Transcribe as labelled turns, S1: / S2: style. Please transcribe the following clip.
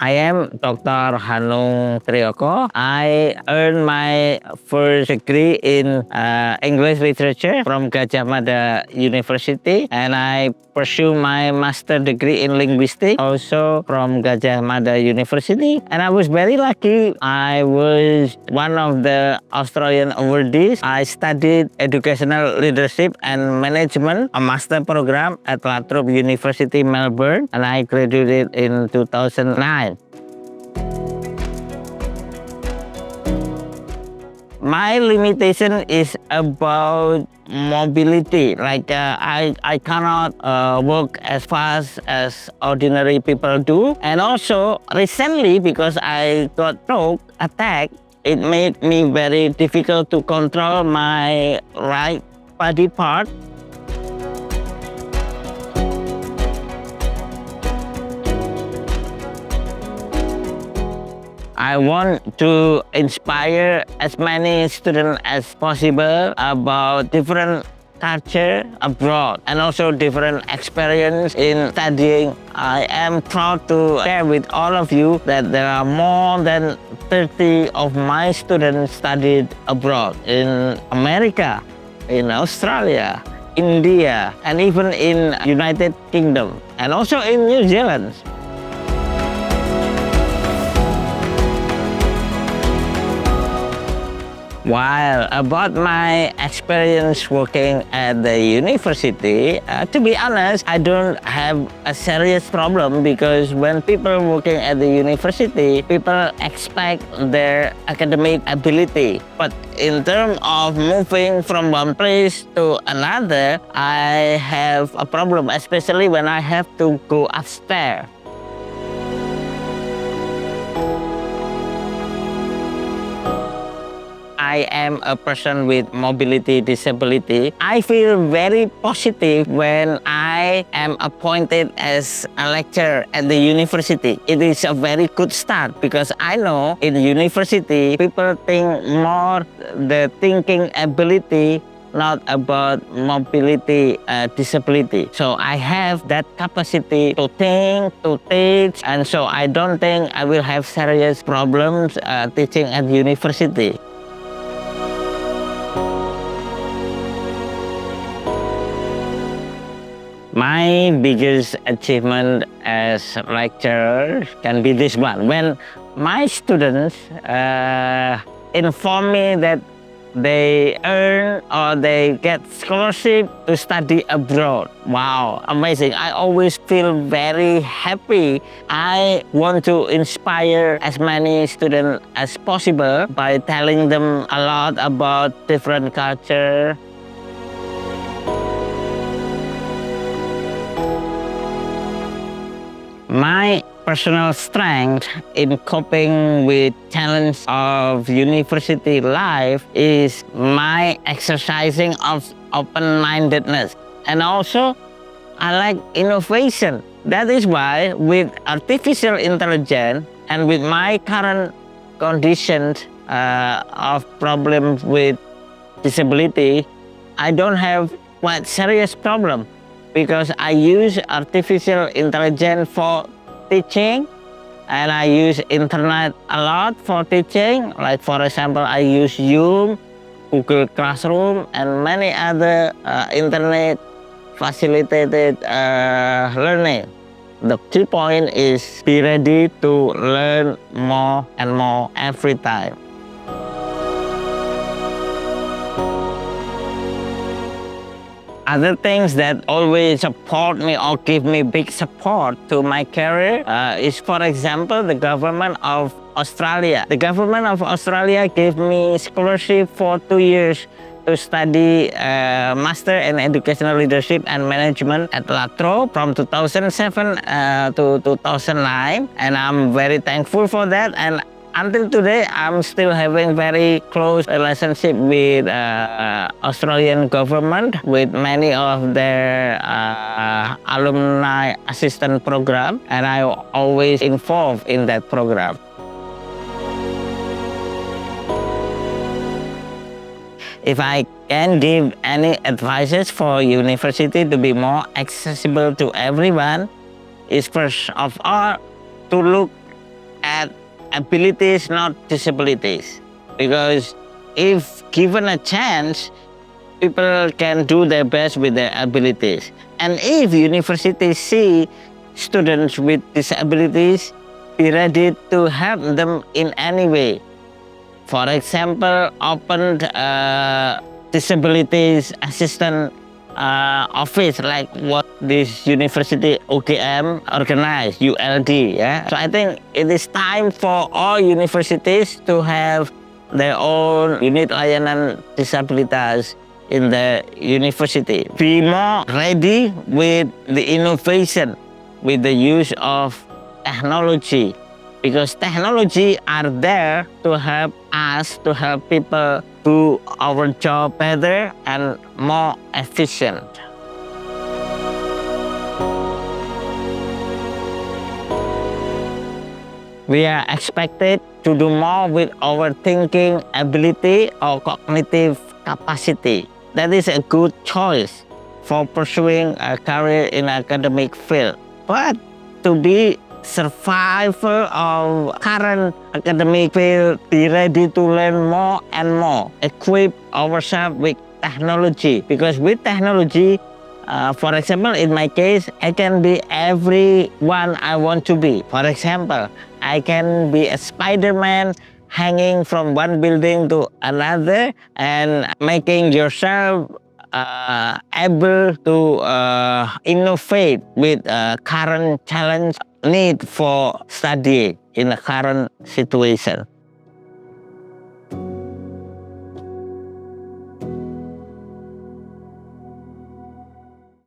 S1: I am Dr. Hanung Trioko. I earned my first degree in English literature from Gajah Mada University, and I pursue my master degree in linguistics also from Gajah Mada University. And I was very lucky. I was one of the Australian awardees. I studied educational leadership and management, a master program at La Trobe University, Melbourne, and I graduated in 2009. My limitation is about mobility. I cannot walk as fast as ordinary people do. And also recently, because I got stroke attack, it made me very difficult to control my right body part. I want to inspire as many students as possible about different culture abroad and also different experience in studying. I am proud to share with all of you that there are more than 30 of my students studied abroad in America, in Australia, India, and even in United Kingdom, and also in New Zealand. While about my experience working at the university, to be honest, I don't have a serious problem because when people working at the university, people expect their academic ability. But in terms of moving from one place to another, I have a problem, especially when I have to go upstairs. I am a person with mobility disability. I feel very positive when I am appointed as a lecturer at the university. It is a very good start because I know in university people think more the thinking ability, not about mobility disability. So I have that capacity to think, to teach, and so I don't think I will have serious problems teaching at university. My biggest achievement as a lecturer can be this one. When my students inform me that they earn or they get scholarship to study abroad. Wow, amazing. I always feel very happy. I want to inspire as many students as possible by telling them a lot about different culture. My personal strength in coping with challenges of university life is my exercising of open-mindedness. And also, I like innovation. That is why with artificial intelligence and with my current conditions of problems with disability, I don't have quite serious problem. Because I use artificial intelligence for teaching and I use internet a lot for teaching. Like for example, I use Zoom, Google Classroom, and many other internet facilitated learning. The key point is be ready to learn more and more every time. Other things that always support me or give me big support to my career is, for example, the government of Australia. The government of Australia gave me scholarship for 2 years to study Master in Educational Leadership and Management at La Trobe from 2007 to 2009. And I'm very thankful for that. And until today, I'm still having very close relationship with Australian government, with many of their alumni assistant program, and I always involved in that program. If I can give any advices for university to be more accessible to everyone, is first of all to look abilities, not disabilities. Because if given a chance, people can do their best with their abilities. And if universities see students with disabilities, be ready to help them in any way. For example, opened disabilities assistant office like what this university OKM organized, ULD. Yeah. So I think it is time for all universities to have their own unit layanan disabilitas in the university. Be more ready with the innovation, with the use of technology, because technology are there to help us, to help people do our job better and more efficient. We are expected to do more with our thinking ability or cognitive capacity. That is a good choice for pursuing a career in academic field. But to be survivor of current academic field, be ready to learn more and more. Equip ourselves with technology, because with technology, for example, in my case, I can be everyone I want to be. For example, I can be a Spider-Man hanging from one building to another and making yourself able to innovate with current challenge need for study in the current situation.